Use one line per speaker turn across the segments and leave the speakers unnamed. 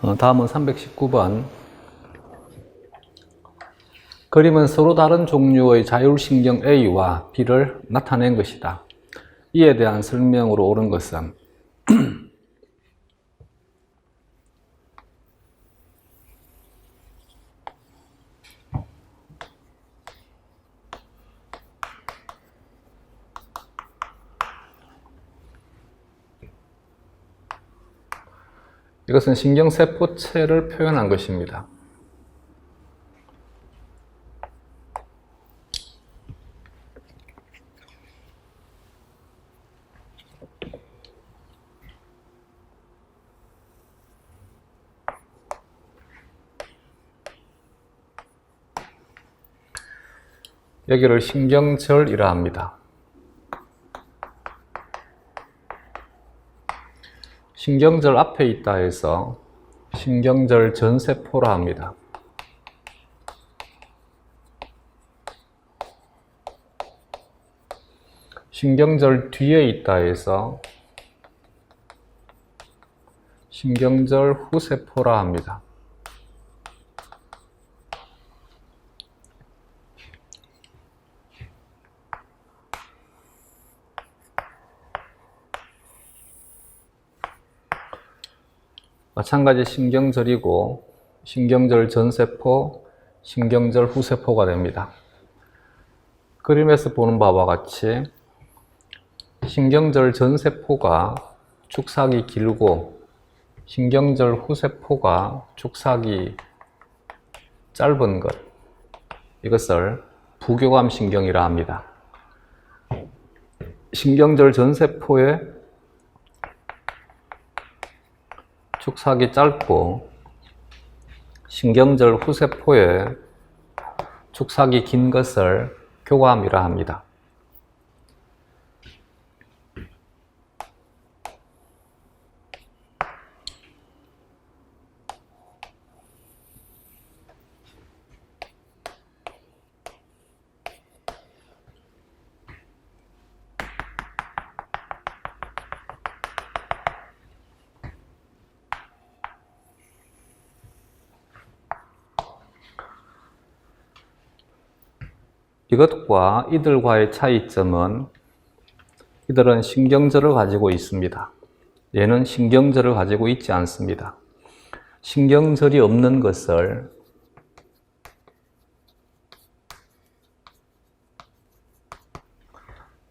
다음은 319번. 그림은 서로 다른 종류의 자율신경 A와 B를 나타낸 것이다. 이에 대한 설명으로 옳은 것은 이것은 신경세포체를 표현한 것입니다. 여기를 신경절이라 합니다. 신경절 앞에 있다 해서 신경절 전세포라 합니다. 신경절 뒤에 있다 해서 신경절 후세포라 합니다. 마찬가지 신경절이고 신경절 전세포, 신경절 후세포가 됩니다. 그림에서 보는 바와 같이 신경절 전세포가 축삭이 길고 신경절 후세포가 축삭이 짧은 것, 이것을 부교감신경이라 합니다. 신경절 전세포의 축삭이 짧고 신경절 후세포의 축삭이 긴 것을 교감이라 합니다. 이것과 이들과의 차이점은 이들은 신경절을 가지고 있습니다. 얘는 신경절을 가지고 있지 않습니다. 신경절이 없는 것을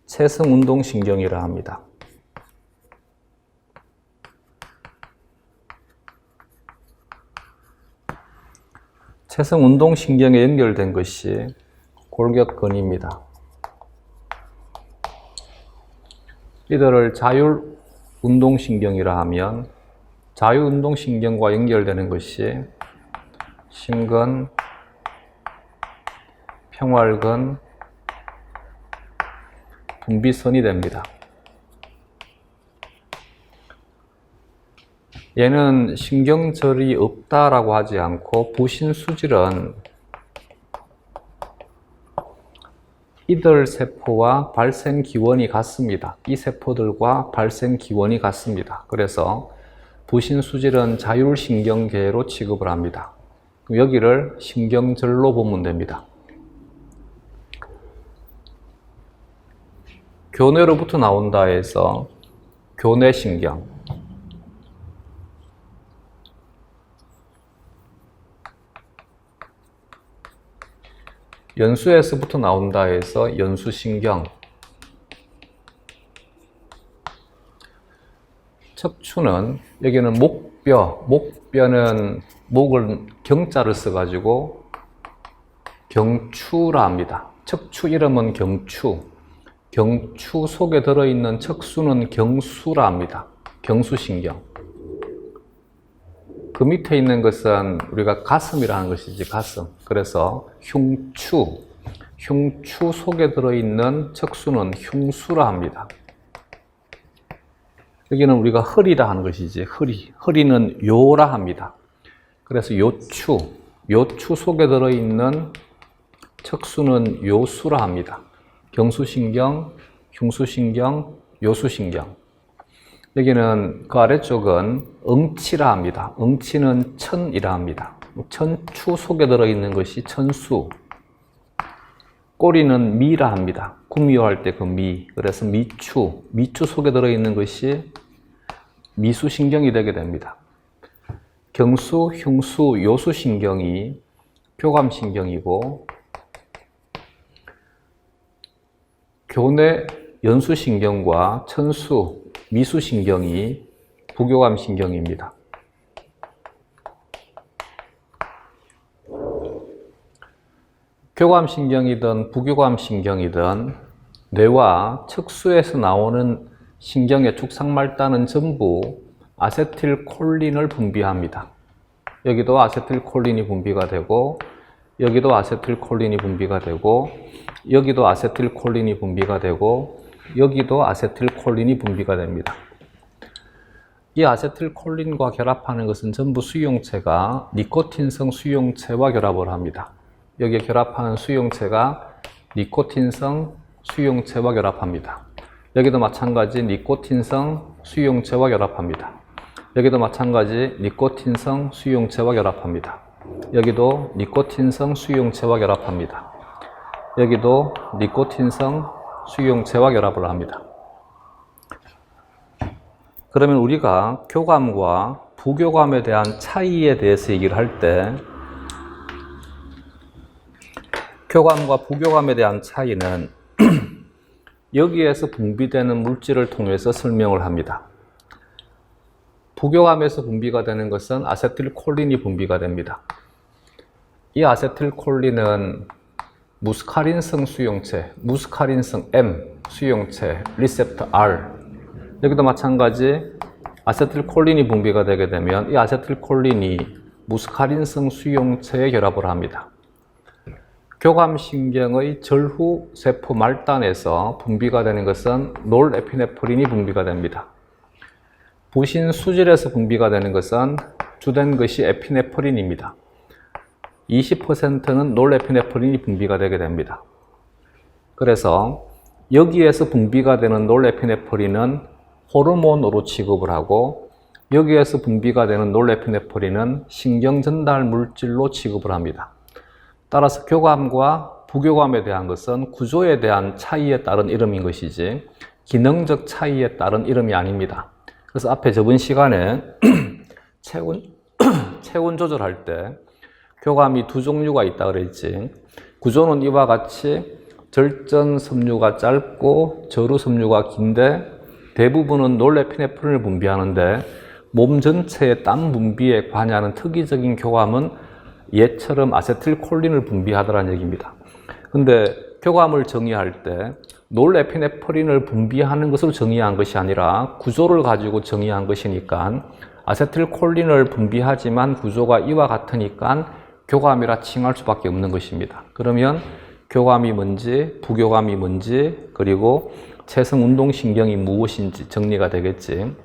체성운동신경이라 합니다. 체성운동신경에 연결된 것이 골격근입니다. 이들을 자율운동신경이라 하면 자율운동신경과 연결되는 것이 심근, 평활근, 분비선이 됩니다. 얘는 신경절이 없다라고 하지 않고 부신수질은 이들 세포와 발생 기원이 같습니다. 이 세포들과 발생 기원이 같습니다. 그래서 부신수질은 자율신경계로 취급을 합니다. 여기를 신경절로 보면 됩니다. 교내로부터 나온다 해서 교내신경, 연수에서부터 나온다 해서 연수신경, 척추는 여기는 목뼈는 목을 경자를 써가지고 경추라 합니다. 척추 이름은 경추, 경추 속에 들어있는 척수는 경수라 합니다. 경수신경. 그 밑에 있는 것은 우리가 가슴이라는 것이지, 가슴. 그래서 흉추 속에 들어있는 척수는 흉수라 합니다. 여기는 우리가 허리라 하는 것이지, 허리는 요라 합니다. 그래서 요추 속에 들어있는 척수는 요수라 합니다. 경수신경, 흉수신경, 요수신경. 여기는 그 아래쪽은 응치라 합니다. 응치는 천이라 합니다. 천추 속에 들어있는 것이 천수. 꼬리는 미라 합니다. 구미호할 때 그 미. 그래서 미추. 미추 속에 들어있는 것이 미수신경이 되게 됩니다. 경수, 흉수, 요수신경이 교감신경이고, 교내 연수신경과 천수, 미수신경이 부교감신경입니다. 교감신경이든 부교감신경이든 뇌와 척수에서 나오는 신경의 축상말단은 전부 아세틸콜린을 분비합니다. 여기도 아세틸콜린이 분비가 되고, 여기도 아세틸콜린이 분비가 되고, 여기도 아세틸콜린이 분비가 되고, 여기도 아세틸콜린이 분비가 됩니다. 이 아세틸콜린과 결합하는 것은 전부 수용체가 니코틴성 수용체와 결합을 합니다. 여기에 결합하는 수용체가 니코틴성 수용체와 결합합니다. 여기도 마찬가지 니코틴성 수용체와 결합합니다. 여기도 마찬가지 니코틴성 수용체와 결합합니다. 여기도 니코틴성 수용체와 결합합니다. 여기도 니코틴성 수용체와 결합을 합니다. 그러면 우리가 교감과 부교감에 대한 차이에 대해서 얘기를 할 때, 교감과 부교감에 대한 차이는 여기에서 분비되는 물질을 통해서 설명을 합니다. 부교감에서 분비가 되는 것은 아세틸콜린이 분비가 됩니다. 이 아세틸콜린은 무스카린성 수용체, 무스카린성 M 수용체, 리셉터 R. 여기도 마찬가지 아세틸콜린이 분비가 되게 되면 이 아세틸콜린이 무스카린성 수용체에 결합을 합니다. 교감신경의 절후 세포 말단에서 분비가 되는 것은 놀에피네프린이 분비가 됩니다. 부신 수질에서 분비가 되는 것은 주된 것이 에피네프린입니다. 20%는 놀에피네프린이 분비가 되게 됩니다. 그래서 여기에서 분비가 되는 놀에피네프린은 호르몬으로 취급을 하고, 여기에서 분비가 되는 놀에피네프린은 신경전달 물질로 취급을 합니다. 따라서 교감과 부교감에 대한 것은 구조에 대한 차이에 따른 이름인 것이지 기능적 차이에 따른 이름이 아닙니다. 그래서 앞에 저번 시간에 체온 조절할 때 교감이 두 종류가 있다 그랬지. 구조는 이와 같이 절전 섬유가 짧고 저루 섬유가 긴데 대부분은 놀에피네프린을 분비하는데 몸 전체의 땀 분비에 관여하는 특이적인 교감은 얘처럼 아세틸콜린을 분비하더라는 얘기입니다. 근데 교감을 정의할 때 놀에피네프린을 분비하는 것으로 정의한 것이 아니라 구조를 가지고 정의한 것이니까 아세틸콜린을 분비하지만 구조가 이와 같으니까 교감이라 칭할 수밖에 없는 것입니다. 그러면 교감이 뭔지, 부교감이 뭔지, 그리고 체성운동신경이 무엇인지 정리가 되겠지.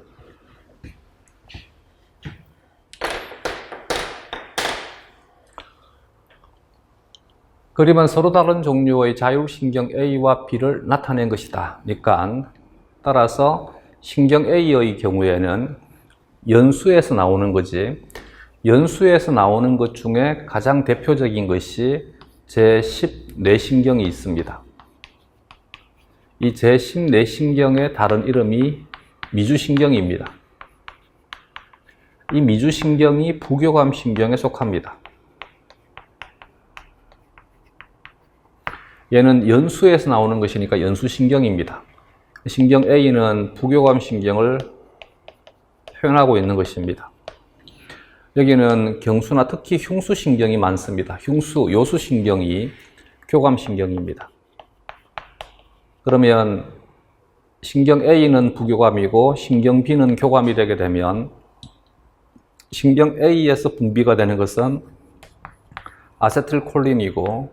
그림은 서로 다른 종류의 자율신경 A와 B를 나타낸 것이다. 그러니까 따라서 신경 A의 경우에는 연수에서 나오는 거지, 연수에서 나오는 것 중에 가장 대표적인 것이 제10 뇌신경이 있습니다. 이 제10 뇌신경의 다른 이름이 미주신경입니다. 이 미주신경이 부교감신경에 속합니다. 얘는 연수에서 나오는 것이니까 연수신경입니다. 신경 A는 부교감신경을 표현하고 있는 것입니다. 여기는 경수나 특히 흉수신경이 많습니다. 흉수, 요수신경이 교감신경입니다. 그러면 신경 A는 부교감이고 신경 B는 교감이 되게 되면 신경 A에서 분비가 되는 것은 아세틸콜린이고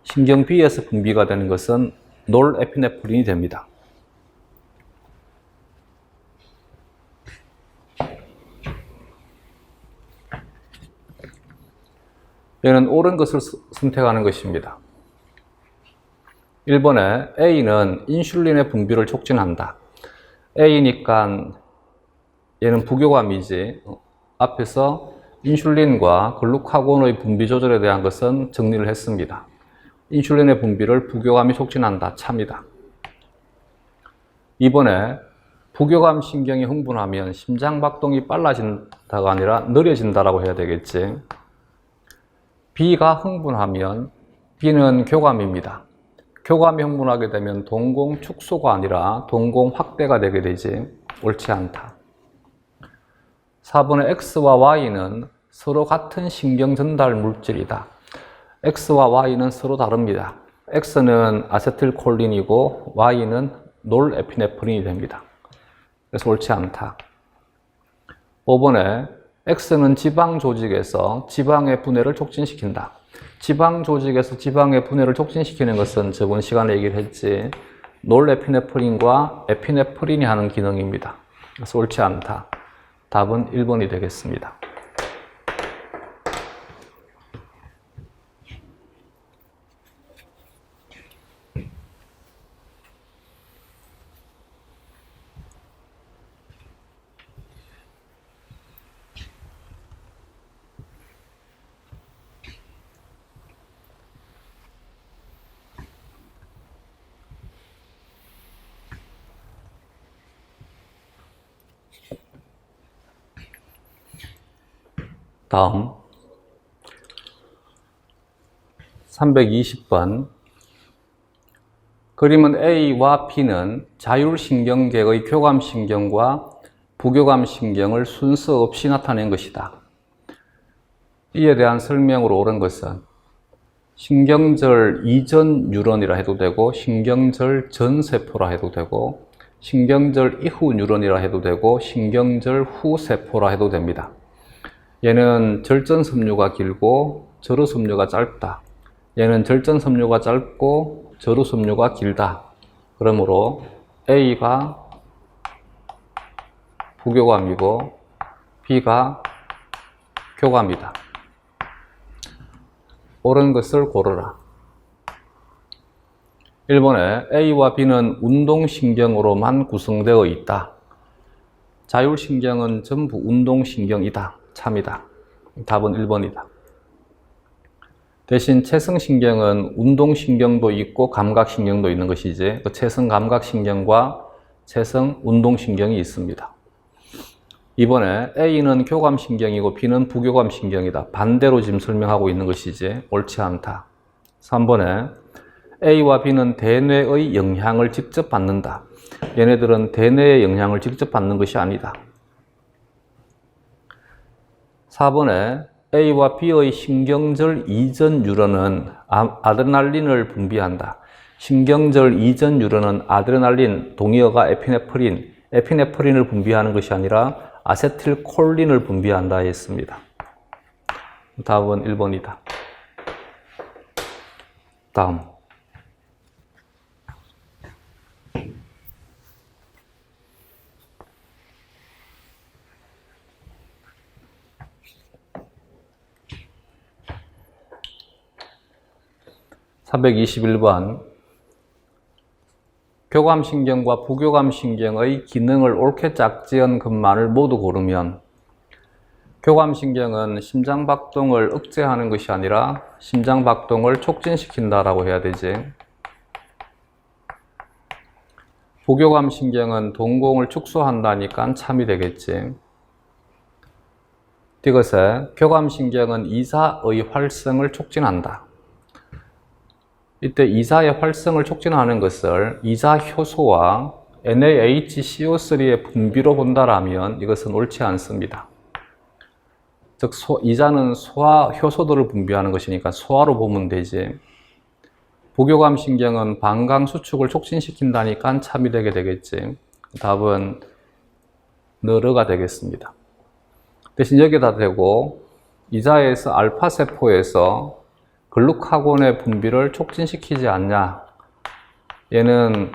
신경 B에서 분비가 되는 것은 놀에피네프린이 됩니다. 얘는 옳은 것을 선택하는 것입니다. 1번에 A는 인슐린의 분비를 촉진한다. A니까 얘는 부교감이지. 앞에서 인슐린과 글루카곤의 분비 조절에 대한 것은 정리를 했습니다. 인슐린의 분비를 부교감이 촉진한다. 차입니다. 이번에 부교감 신경이 흥분하면 심장박동이 빨라진다가 아니라 느려진다라고 해야 되겠지. B가 흥분하면 B는 교감입니다. 교감이 흥분하게 되면 동공 축소가 아니라 동공 확대가 되게 되지. 옳지 않다. 4번의 X와 Y는 서로 같은 신경 전달 물질이다. X와 Y는 서로 다릅니다. X는 아세틸콜린이고 Y는 놀에피네프린이 됩니다. 그래서 옳지 않다. 5번에 X는 지방 조직에서 지방의 분해를 촉진시킨다. 지방 조직에서 지방의 분해를 촉진시키는 것은 저번 시간에 얘기를 했지. 놀에피네프린과 에피네프린이 하는 기능입니다. 그래서 옳지 않다. 답은 1번이 되겠습니다. 다음 320번 그림은 A와 B는 자율신경계의 교감신경과 부교감신경을 순서 없이 나타낸 것이다. 이에 대한 설명으로 옳은 것은 신경절 이전 뉴런이라 해도 되고 신경절 전 세포라 해도 되고 신경절 이후 뉴런이라 해도 되고 신경절 후 세포라 해도 됩니다. 얘는 절전섬유가 길고 절호섬유가 짧다. 얘는 절전섬유가 짧고 절호섬유가 길다. 그러므로 A가 부교감이고 B가 교감이다. 옳은 것을 고르라. 1번에 A와 B는 운동신경으로만 구성되어 있다. 자율신경은 전부 운동신경이다. 참이다. 답은 1번이다. 대신 체성신경은 운동신경도 있고 감각신경도 있는 것이지 그 체성감각신경과 체성운동신경이 있습니다. 이번에 A는 교감신경이고 B는 부교감신경이다. 반대로 지금 설명하고 있는 것이지 옳지 않다. 3번에 A와 B는 대뇌의 영향을 직접 받는다. 얘네들은 대뇌의 영향을 직접 받는 것이 아니다. 4번에 A와 B의 신경절 이전 뉴런은 아드레날린을 분비한다. 신경절 이전 뉴런은 아드레날린, 동의어가 에피네프린, 에피네프린을 분비하는 것이 아니라 아세틸콜린을 분비한다 했습니다. 답은 1번이다. 다음 421번 교감신경과 부교감신경의 기능을 옳게 짝지은 것만을 모두 고르면 교감신경은 심장박동을 억제하는 것이 아니라 심장박동을 촉진시킨다라고 해야 되지. 부교감신경은 동공을 축소한다니까 참이 되겠지. 이것에 교감신경은 이사의 활성을 촉진한다. 이때 이사의 활성을 촉진하는 것을 이사 효소와 NaHCO3의 분비로 본다라면 이것은 옳지 않습니다. 즉 이사는 소화 효소들을 분비하는 것이니까 소화로 보면 되지. 부교감신경은 방광 수축을 촉진시킨다니까 참이 되게 되겠지. 답은 너르가 되겠습니다. 대신 여기다 대고 이사에서 알파세포에서 글루카곤의 분비를 촉진시키지 않냐. 얘는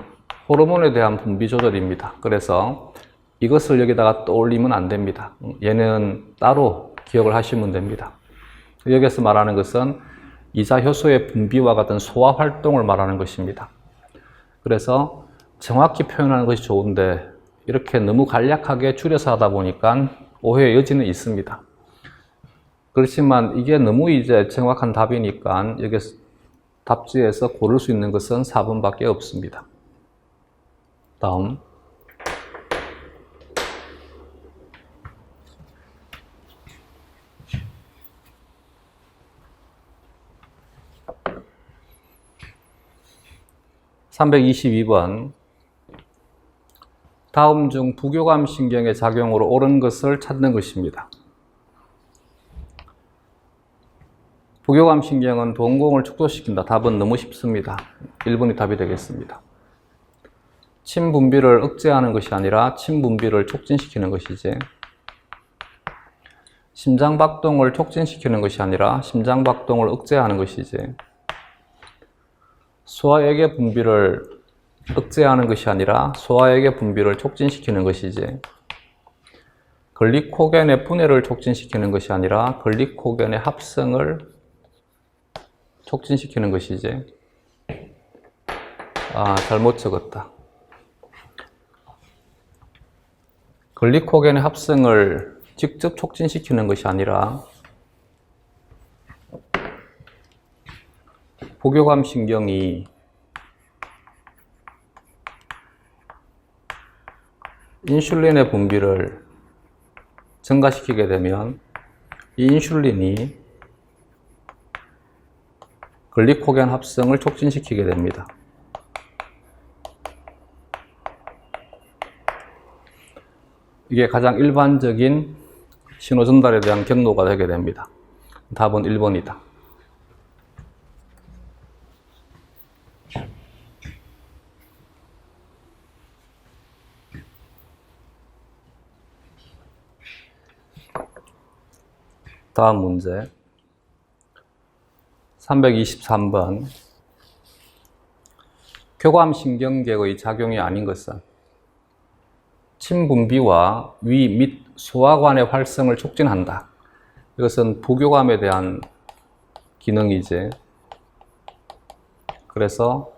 호르몬에 대한 분비 조절입니다. 그래서 이것을 여기다가 떠올리면 안 됩니다. 얘는 따로 기억을 하시면 됩니다. 여기서 말하는 것은 이사 효소의 분비와 같은 소화 활동을 말하는 것입니다. 그래서 정확히 표현하는 것이 좋은데 이렇게 너무 간략하게 줄여서 하다 보니까 오해의 여지는 있습니다. 그렇지만 이게 너무 이제 정확한 답이니까 여기 답지에서 고를 수 있는 것은 4번밖에 없습니다. 다음. (322번) 다음 중 부교감 신경의 작용으로 옳은 것을 찾는 것입니다. 부교감 신경은 동공을 축소시킨다. 답은 너무 쉽습니다. 1번이 답이 되겠습니다. 침 분비를 억제하는 것이 아니라 침 분비를 촉진시키는 것이지, 심장박동을 촉진시키는 것이 아니라 심장박동을 억제하는 것이지, 소화액의 분비를 억제하는 것이 아니라 소화액의 분비를 촉진시키는 것이지, 글리코겐의 분해를 촉진시키는 것이 아니라 글리코겐의 합성을 촉진시키는 것이지. 잘못 적었다. 글리코겐의 합성을 직접 촉진시키는 것이 아니라 부교감 신경이 인슐린의 분비를 증가시키게 되면 이 인슐린이 글리코겐 합성을 촉진시키게 됩니다. 이게 가장 일반적인 신호 전달에 대한 경로가 되게 됩니다. 답은 1번이다. 다음 문제 323번 교감신경계의 작용이 아닌 것은 침분비와 위 및 소화관의 활성을 촉진한다. 이것은 부교감에 대한 기능이지. 그래서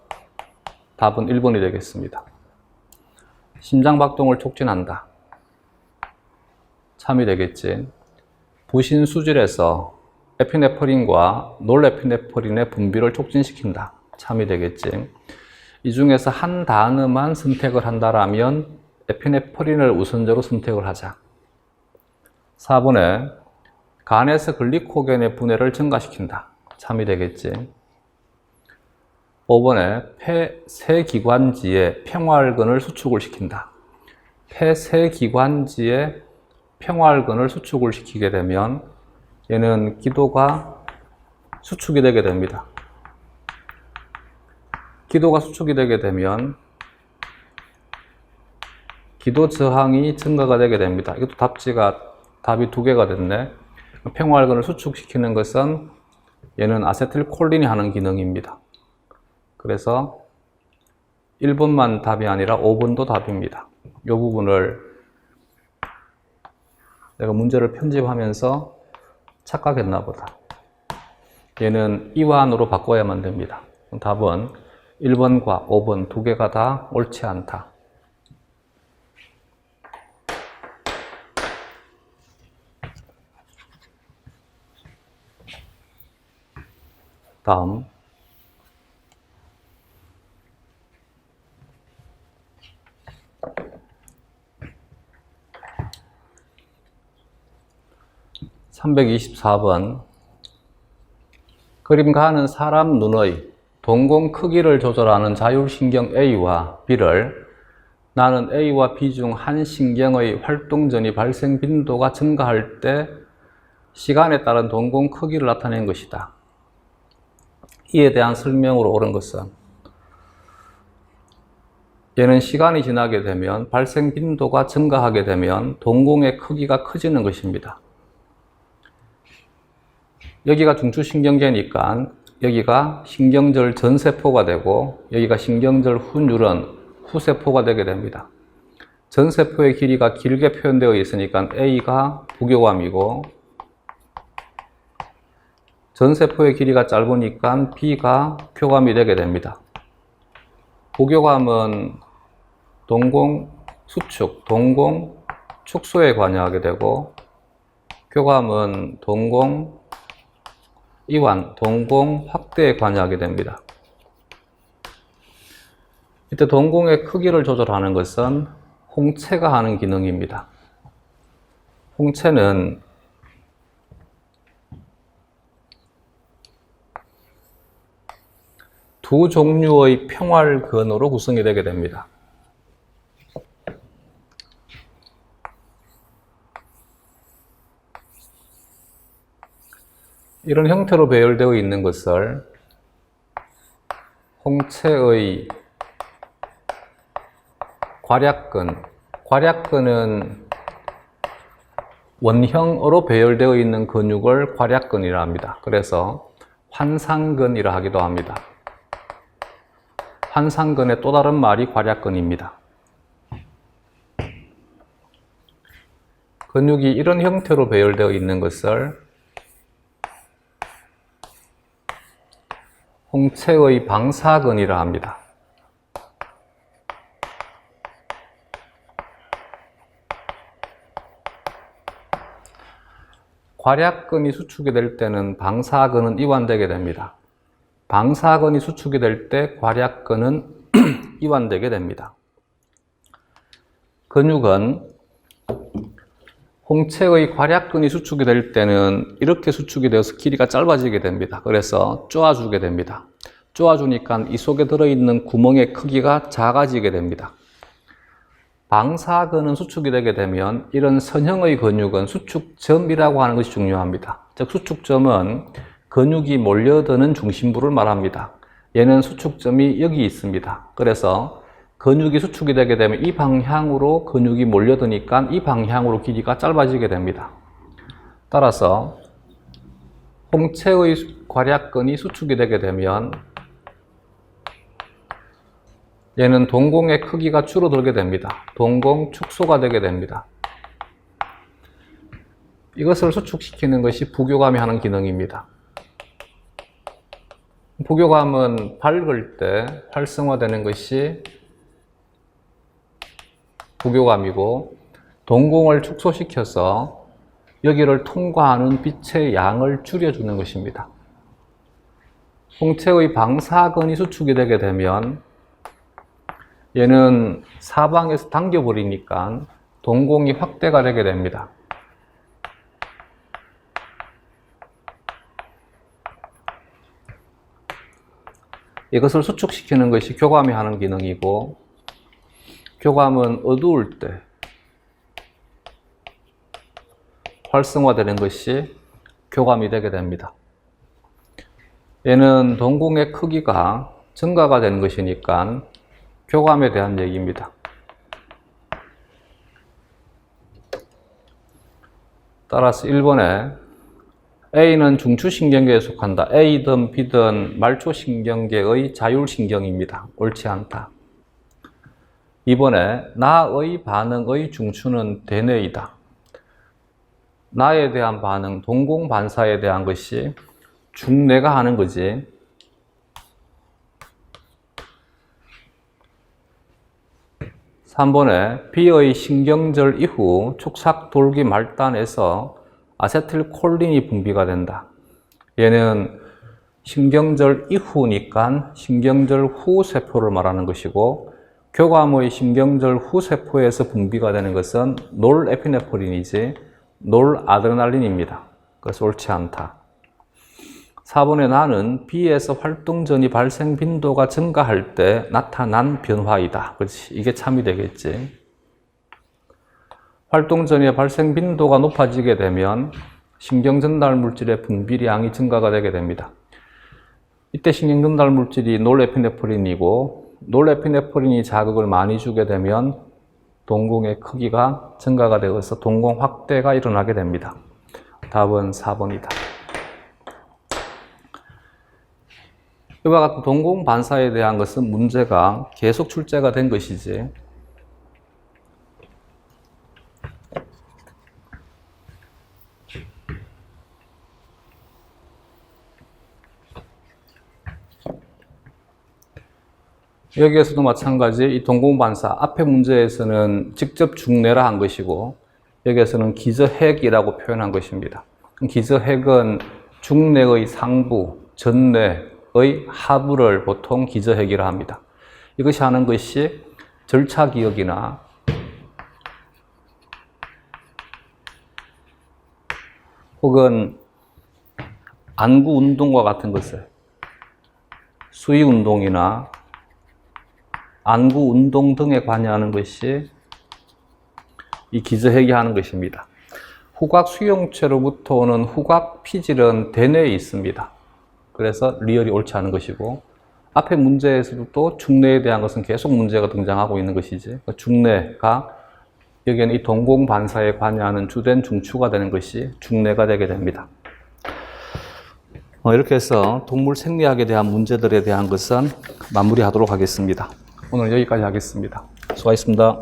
답은 1번이 되겠습니다. 심장박동을 촉진한다. 참이 되겠지. 부신수질에서 에피네프린과 놀에피네프린의 분비를 촉진시킨다. 참이 되겠지. 이 중에서 한 단어만 선택을 한다라면 에피네프린을 우선적으로 선택을 하자. 4번에 간에서 글리코겐의 분해를 증가시킨다. 참이 되겠지. 5번에 폐세기관지에 평활근을 수축을 시킨다. 폐세기관지에 평활근을 수축을 시키게 되면 얘는 기도가 수축이 되게 됩니다. 기도가 수축이 되게 되면 기도 저항이 증가가 되게 됩니다. 이것도 답이 두 개가 됐네. 평활근을 수축시키는 것은 얘는 아세틸콜린이 하는 기능입니다. 그래서 1번만 답이 아니라 5번도 답입니다. 이 부분을 내가 문제를 편집하면서 착각했나 보다. 얘는 이완으로 바꿔야만 됩니다. 답은 1번과 5번 두 개가 다 옳지 않다. 다음 324번 그림 가는 사람 눈의 동공 크기를 조절하는 자율신경 A와 B를 나는 A와 B 중 한 신경의 활동 전이 발생 빈도가 증가할 때 시간에 따른 동공 크기를 나타낸 것이다. 이에 대한 설명으로 옳은 것은 얘는 시간이 지나게 되면 발생 빈도가 증가하게 되면 동공의 크기가 커지는 것입니다. 여기가 중추신경계니까 여기가 신경절 전세포가 되고 여기가 신경절 후뉴런 후세포가 되게 됩니다. 전세포의 길이가 길게 표현되어 있으니까 A가 부교감이고 전세포의 길이가 짧으니까 B가 교감이 되게 됩니다. 부교감은 동공 수축, 동공, 축소에 관여하게 되고, 교감은 동공, 이완, 동공 확대에 관여하게 됩니다. 이때 동공의 크기를 조절하는 것은 홍채가 하는 기능입니다. 홍채는 두 종류의 평활근으로 구성이 되게 됩니다. 이런 형태로 배열되어 있는 것을 홍채의 괄약근, 괄약근은 원형으로 배열되어 있는 근육을 괄약근이라 합니다. 그래서 환상근이라 하기도 합니다. 환상근의 또 다른 말이 괄약근입니다. 근육이 이런 형태로 배열되어 있는 것을 홍채의 방사근이라 합니다. 괄약근이 수축이 될 때는 방사근은 이완되게 됩니다. 방사근이 수축이 될 때 괄약근은 이완되게 됩니다. 근육은 홍채의 괄약근이 수축이 될 때는 이렇게 수축이 되어서 길이가 짧아지게 됩니다. 그래서 쪼아주게 됩니다. 쪼아주니까 이 속에 들어있는 구멍의 크기가 작아지게 됩니다. 방사근은 수축이 되게 되면 이런 선형의 근육은 수축점이라고 하는 것이 중요합니다. 즉 수축점은 근육이 몰려드는 중심부를 말합니다. 얘는 수축점이 여기 있습니다. 그래서 근육이 수축이 되게 되면 이 방향으로 근육이 몰려드니까 이 방향으로 길이가 짧아지게 됩니다. 따라서 홍채의 괄약근이 수축이 되게 되면 얘는 동공의 크기가 줄어들게 됩니다. 동공 축소가 되게 됩니다. 이것을 수축시키는 것이 부교감이 하는 기능입니다. 부교감은 밝을 때 활성화되는 것이 부교감이고, 동공을 축소시켜서 여기를 통과하는 빛의 양을 줄여주는 것입니다. 홍채의 방사근이 수축이 되게 되면 얘는 사방에서 당겨버리니까 동공이 확대가 되게 됩니다. 이것을 수축시키는 것이 교감이 하는 기능이고, 교감은 어두울 때 활성화되는 것이 교감이 되게 됩니다. 얘는 동공의 크기가 증가가 되는 것이니까 교감에 대한 얘기입니다. 따라서 1번에 A는 중추신경계에 속한다. A든 B든 말초신경계의 자율신경입니다. 옳지 않다. 2번에 나의 반응의 중추는 대뇌이다. 나에 대한 반응, 동공반사에 대한 것이 중뇌가 하는 거지. (3번에) B의 신경절 이후 촉삭돌기 말단에서 아세틸콜린이 분비가 된다. 얘는 신경절 이후니까 신경절 후 세포를 말하는 것이고, 교감의 신경절 후 세포에서 분비가 되는 것은 놀에피네프린이지 놀아드레날린입니다. 그래서 옳지 않다. 4번에 나는 B에서 활동전이 발생 빈도가 증가할 때 나타난 변화이다. 그렇지. 이게 참이 되겠지. 활동전의 발생 빈도가 높아지게 되면 신경전달 물질의 분비량이 증가가 되게 됩니다. 이때 신경전달 물질이 놀에피네프린이고, 놀에피네프린이 자극을 많이 주게 되면 동공의 크기가 증가가 되어서 동공 확대가 일어나게 됩니다. 답은 4번이다. 이와 같은 동공 반사에 대한 것은 문제가 계속 출제가 된 것이지, 여기에서도 마찬가지 이 동공반사 앞에 문제에서는 직접 중내라 한 것이고 여기에서는 기저핵이라고 표현한 것입니다. 기저핵은 중내의 상부, 전내의 하부를 보통 기저핵이라 합니다. 이것이 하는 것이 절차기억이나 혹은 안구 운동과 같은 것을 수위 운동이나 안구 운동 등에 관여하는 것이 이 기저핵이 하는 것입니다. 후각 수용체로부터 오는 후각 피질은 대뇌에 있습니다. 그래서 리얼이 옳지 않은 것이고 앞에 문제에서도 또 중뇌에 대한 것은 계속 문제가 등장하고 있는 것이지 중뇌가 여기에는 이 동공반사에 관여하는 주된 중추가 되는 것이 중뇌가 되게 됩니다. 이렇게 해서 동물 생리학에 대한 문제들에 대한 것은 마무리하도록 하겠습니다. 오늘 여기까지 하겠습니다. 수고하셨습니다.